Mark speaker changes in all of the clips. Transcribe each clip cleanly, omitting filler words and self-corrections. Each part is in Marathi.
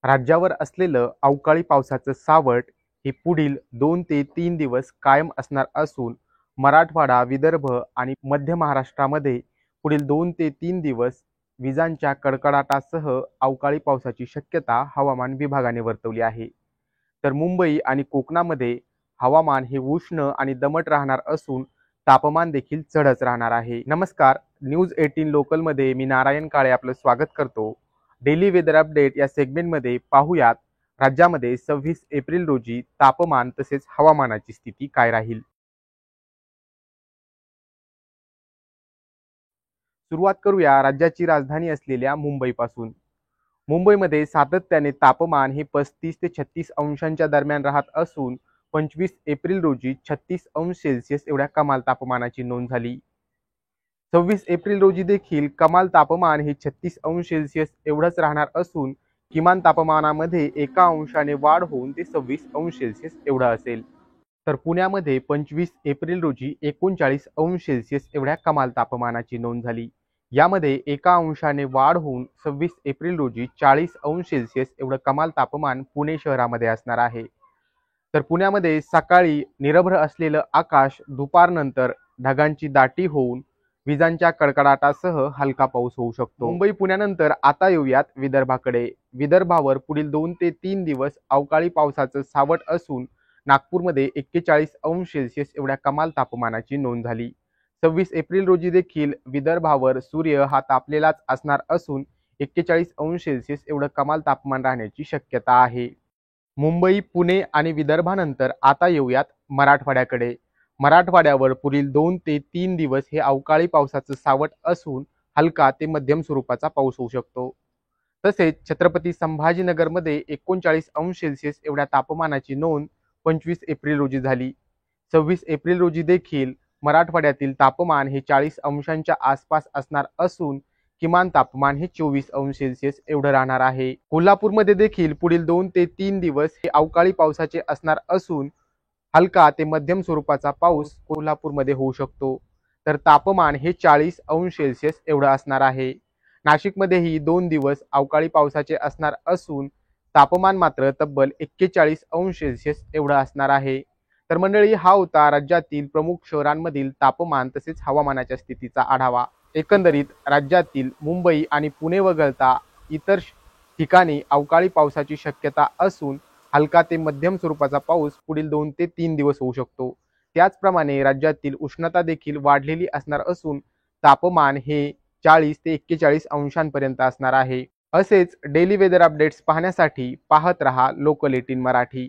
Speaker 1: राज्यावर असलेलं अवकाळी पावसाचं सावट हे पुढील 2 ते 3 दिवस कायम असणार असून मराठवाडा, विदर्भ आणि मध्य महाराष्ट्रामध्ये पुढील 2 ते 3 दिवस विजांच्या कडकडाटासह अवकाळी पावसाची शक्यता हवामान विभागाने वर्तवली आहे. तर मुंबई आणि कोकणामध्ये हवामान हे उष्ण आणि दमट राहणार असून तापमान देखील चढच राहणार आहे. नमस्कार, न्यूज 18 लोकलमध्ये मी नारायण काळे आपलं स्वागत करतो. डेली वेदर अपडेट या सेगमेंटमध्ये पाहूयात राज्यामध्ये 26 एप्रिल रोजी तापमान तसेच हवामानाची स्थिती काय राहील. सुरुवात करूया राज्याची राजधानी असलेल्या मुंबईपासून. मुंबईमध्ये सातत्याने तापमान हे 35 ते 36 अंशांच्या दरम्यान राहत असून 25 एप्रिल रोजी 36 अंश सेल्सिअस एवढ्या कमाल तापमानाची नोंद झाली. 26 एप्रिल रोजी देखील कमाल तापमान हे 36 अंश सेल्सिअस एवढंच राहणार असून किमान तापमानामध्ये 1 अंशाने वाढ होऊन ते 26 अंश सेल्सिअस एवढं असेल. तर पुण्यामध्ये 25 एप्रिल रोजी 39 अंश सेल्सिअस एवढ्या कमाल तापमानाची नोंद झाली. यामध्ये 1 अंशाने वाढ होऊन 26 एप्रिल रोजी 40 अंश सेल्सिअस एवढं कमाल तापमान पुणे शहरामध्ये असणार आहे. तर पुण्यामध्ये सकाळी निरभ्र असलेलं आकाश दुपारनंतर ढगांची दाटी होऊन विजांच्या कडकडाटासह हलका पाऊस होऊ शकतो. मुंबई पुण्यानंतर आता येऊयात विदर्भाकडे. विदर्भावर पुढील 2 ते 3 दिवस अवकाळी पावसाचं सावट असून नागपूरमध्ये 41 अंश सेल्सिअस एवढ्या कमाल तापमानाची नोंद झाली. 26 एप्रिल रोजी देखील विदर्भावर सूर्य हा तापलेलाच असणार असून 41 अंश सेल्सिअस एवढं कमाल तापमान राहण्याची शक्यता आहे. मुंबई, पुणे आणि विदर्भानंतर आता येऊयात मराठवाड्याकडे. मराठवाड्यावर पुढील 2 ते 3 दिवस हे अवकाळी पावसाचं सावट असून हलका ते मध्यम स्वरूपाचा पाऊस होऊ शकतो. तसेच छत्रपती संभाजीनगरमध्ये 39 अंश सेल्सिअस एवढ्या तापमानाची नोंद 25 एप्रिल रोजी झाली. 26 एप्रिल रोजी देखील मराठवाड्यातील तापमान हे 40 अंशांच्या आसपास असणार असून किमान तापमान हे 24 अंश सेल्सिअस एवढं राहणार आहे. कोल्हापूरमध्ये देखील पुढील 2 ते 3 दिवस हे अवकाळी पावसाचे असणार असून हलका ते मध्यम स्वरूपाचा पाऊस कोल्हापूरमध्ये होऊ शकतो. तर तापमान हे 40 अंश सेल्सिअस एवढं असणार आहे. नाशिकमध्येही 2 दिवस अवकाळी पावसाचे असणार असून तापमान मात्र तब्बल 41 अंश सेल्सिअस एवढं असणार आहे. तर मंडळी, हा होता राज्यातील प्रमुख शहरांमधील तापमान तसेच हवामानाच्या स्थितीचा आढावा. एकंदरीत राज्यातील मुंबई आणि पुणे वगळता इतर ठिकाणी अवकाळी पावसाची शक्यता असून हलका ते मध्यम स्वरूपाचा पाऊस पुढील 2 ते 3 दिवस होऊ शकतो. त्याचप्रमाणे राज्यातील उष्णता देखील वाढलेली असणार असून तापमान हे 40 ते 41 अंशांपर्यंत असणार आहे. असेच डेली वेदर अपडेट्स पाहण्यासाठी पाहत रहा लोकल 18 मराठी.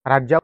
Speaker 1: राज्या